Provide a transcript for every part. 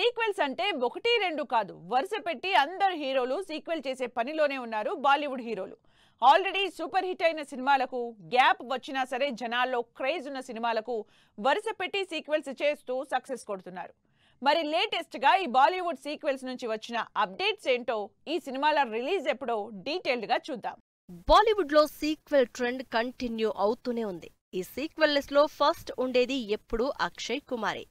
Sequels అంటే ఒకటి రెండు కాదు, వరుస పెట్టి అందరు హీరోలు సీక్వెల్ చేసే పనిలోనే ఉన్నారు బాలీవుడ్ హీరోలు. ఆల్రెడీ సూపర్ హిట్ అయిన సినిమాలకు గ్యాప్ వచ్చినా సరే జనాల్లో క్రేజ్ ఉన్న సినిమాలకు వరుస పెట్టి సీక్వెల్స్ చేస్తూ సక్సెస్ కొడుతున్నారు. మరి లేటెస్ట్ గా ఈ బాలీవుడ్ సీక్వెల్స్ నుంచి వచ్చిన అప్డేట్స్ ఏంటో, ఈ సినిమాల రిలీజ్ ఎప్పుడో డీటెయిల్డ్ గా చూద్దాం. బాలీవుడ్ లో సీక్వెల్ ట్రెండ్ కంటిన్యూ అవుతూనే ఉంది. ఈ సీక్వెల్ లిస్ట్ లో ఫస్ట్ ఉండేది ఎప్పుడు అక్షయ్ కుమారే.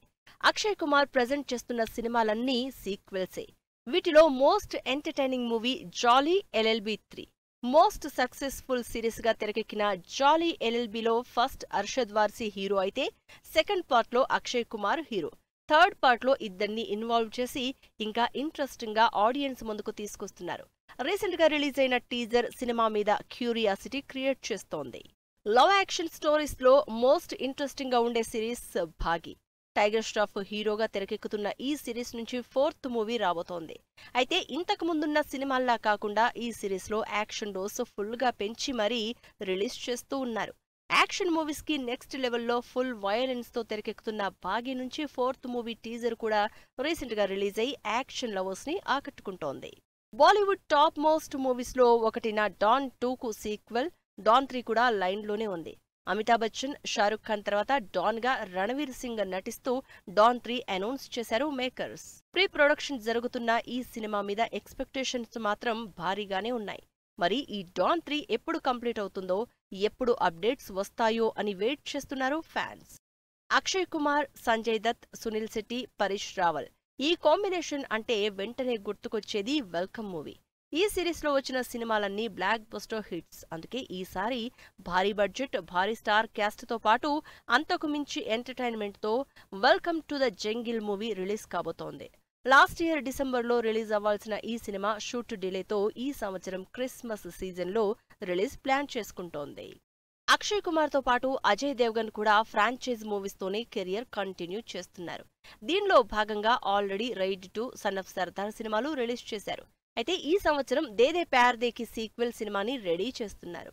అక్షయ్ కుమార్ ప్రెజెంట్ చేస్తున్న సినిమాలన్నీ సీక్వెల్సే. వీటిలో మోస్ట్ ఎంటర్టైనింగ్ మూవీ జాలీ LLB 3. మోస్ట్ సక్సెస్ఫుల్ సిరీస్ గా తెరకెక్కిన జాలీ LLBలో ఫస్ట్ అర్షద్ వార్సీ హీరో అయితే, సెకండ్ పార్ట్ లో Akshay Kumar hero, third part లో ఇద్దరిని ఇన్వాల్వ్ చేసి ఇంకా ఇంట్రెస్టింగ్ గా ఆడియన్స్ ముందుకు తీసుకొస్తున్నారు. రీసెంట్ గా రిలీజ్ అయిన టీజర్ సినిమా మీద క్యూరియాసిటీ క్రియేట్ చేస్తోంది. లవ్ యాక్షన్ స్టోరీస్ లో మోస్ట్ ఇంట్రెస్టింగ్ గా ఉండే సిరీస్ భాగి. టైగర్ ష్రాఫ్ హీరోగా తెరకెక్కుతున్న ఈ సిరీస్ నుంచి ఫోర్త్ మూవీ రాబోతోంది. అయితే ఇంతకు ముందున్న సినిమాల్లా కాకుండా ఈ సిరీస్ లో యాక్షన్ డోస్ ఫుల్ గా పెంచి మరీ రిలీజ్ చేస్తూ ఉన్నారు. యాక్షన్ మూవీస్ కి నెక్స్ట్ లెవెల్లో ఫుల్ వయలెన్స్ తో తెరకెక్కుతున్న భాగి నుంచి ఫోర్త్ మూవీ టీజర్ కూడా రీసెంట్ గా రిలీజ్ అయి యాక్షన్ లవర్స్ ని ఆకట్టుకుంటోంది. బాలీవుడ్ టాప్ మోస్ట్ మూవీస్ లో ఒకటిన డాన్ 2 కు సీక్వెల్ డాన్ 3 కూడా లైన్ లోనే ఉంది. అమితాబ్ బచ్చన్, షారుఖ్ ఖాన్ తర్వాత డాన్ గా రణవీర్ సింగ్ నటిస్తూ డాన్ 3 అనౌన్స్ చేశారు మేకర్స్. ప్రీ ప్రొడక్షన్ జరుగుతున్న ఈ సినిమా మీద ఎక్స్పెక్టేషన్స్ మాత్రం భారీగానే ఉన్నాయి. మరి ఈ డాన్ 3 ఎప్పుడు కంప్లీట్ అవుతుందో, ఎప్పుడు అప్డేట్స్ వస్తాయో అని వెయిట్ చేస్తున్నారు ఫ్యాన్స్. అక్షయ్ కుమార్, సంజయ్ దత్, సునీల్ శెట్టి, పరేష్ రావల్ ఈ కాంబినేషన్ అంటే వెంటనే గుర్తుకొచ్చేది వెల్కమ్ మూవీ. ఈ సిరీస్ లో వచ్చిన సినిమాలన్నీ బ్లాక్ బస్టర్ హిట్స్. అందుకే ఈసారి భారీ బడ్జెట్, భారీ స్టార్ క్యాస్ట్ తో పాటు అంతకు మించి ఎంటర్టైన్మెంట్ తో welcome to the jungle movie release కాబోతోంది. లాస్ట్ ఇయర్ డిసెంబర్లో రిలీజ్ అవ్వాల్సిన ఈ సినిమా షూట్ డిలేతో ఈ సంవత్సరం క్రిస్మస్ సీజన్ లో రిలీజ్ ప్లాన్ చేసుకుంటోంది. అక్షయ్ కుమార్ తో పాటు అజయ్ దేవ్గన్ కూడా ఫ్రాంచైజ్ మూవీస్ తోనే కెరియర్ కంటిన్యూ చేస్తున్నారు. దీనిలో భాగంగా already Raid 2, son of Sardaar సినిమాలు రిలీజ్ చేశారు. అయితే ఈ సంవత్సరం దేదే ప్యార్ దేకి సీక్వెల్ సినిమాని రెడీ చేస్తున్నారు.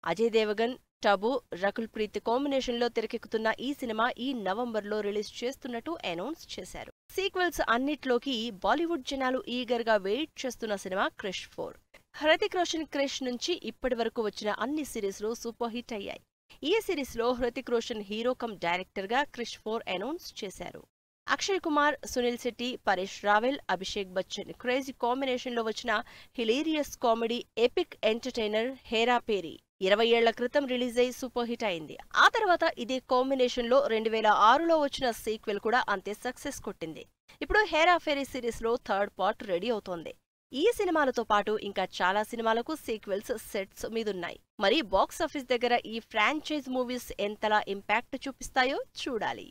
అజయ్ దేవగన్, టబు, రకుల్ ప్రీత్ కాంబినేషన్ లో తెరకెక్కుతున్న ఈ సినిమా ఈ నవంబర్లో రిలీజ్ చేస్తున్నట్టు అనౌన్స్ చేశారు. సీక్వెల్స్ అన్నిట్లోకి బాలీవుడ్ జనాలు ఈగర్ గా వెయిట్ చేస్తున్న సినిమా క్రిష్ 4. హృతిక్ రోషన్ క్రిష్ నుంచి ఇప్పటి వరకు వచ్చిన అన్ని సిరీస్ లో సూపర్ హిట్ అయ్యాయి. ఈ సిరీస్ లో Hrithik Roshan hero cum director గా క్రిష్ 4 అనౌన్స్ చేశారు. అక్షయ్ కుమార్, సునీల్ శెట్టి, పరేష్ రావెల్, అభిషేక్ బచ్చన్ క్రేజీ కాంబినేషన్ లో వచ్చిన hilarious comedy epic entertainer Hera Pheri 20 ఏళ్ల క్రితం రిలీజ్ అయి సూపర్ హిట్ అయింది. ఆ తర్వాత ఇదే కాంబినేషన్ లో 2006లో వచ్చిన సీక్వెల్ కూడా అంతే సక్సెస్ కొట్టింది. ఇప్పుడు హేరా ఫేరీ సిరీస్ లో థర్డ్ పార్ట్ రెడీ అవుతోంది. ఈ సినిమాలతో పాటు ఇంకా చాలా సినిమాలకు సీక్వెల్స్ సెట్స్ మీదున్నాయి. మరి బాక్సాఫీస్ దగ్గర ఈ ఫ్రాంచైజ్ మూవీస్ ఎంతలా ఇంపాక్ట్ చూపిస్తాయో చూడాలి.